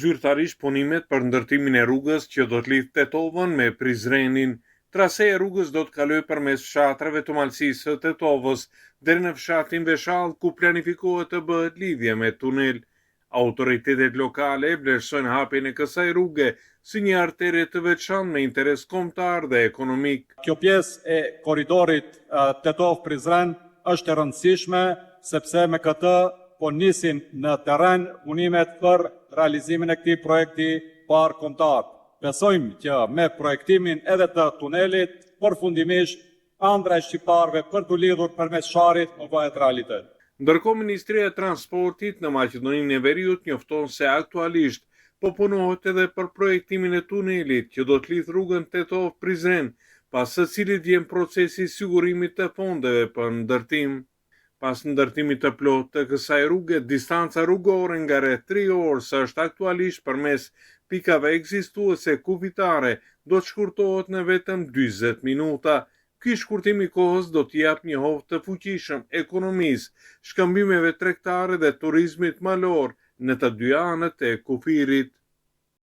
zyrtarisht punimet për ndërtimin e rrugës që do të lidhë Tetovën me Prizrenin. Traseja e rrugës do të kalojë përmes fshatrave të malësisë së Tetovës deri në fshatin Veshall, ku planifikohet të bëhet lidhje me tunel. Autoritetet lokale vlerësojnë hapjen e kësaj rruge si një artere të veçantë me interes kombëtar dhe ekonomik. Kjo pjesë e korridorit Tetov-Prizren është e rëndësishme sepse me këtë po nisin në terren punimet për realizimin e këtij projekti kombëtar. Besojmë që me projektimin edhe të tunelit, përfundimisht ëndra e shqiptarëve për të lidhur përmes Sharrit do bëhet realitet. Ndërkohë, Ministria e Transportit në Maqedoninë e Veriut njofton se aktualisht po punohet edhe për projektimin e tunelit që do të lidhë rrugën Tetov-Prizren, pas së cilit vjen procesi i sigurimit të fondeve për ndërtim. Pas ndërtimit të plotë të kësaj rruge, distanca rrugore nga rreth 3 orë sa është aktualisht përmes pikave ekzistuese kufitare do të shkurtohet në vetëm 40 minuta. Ky shkurtim i kohës do të jap një hovë të fuqishëm ekonomisë, shkëmbimeve tregtare dhe turizmit malor në të dy anët e kufirit.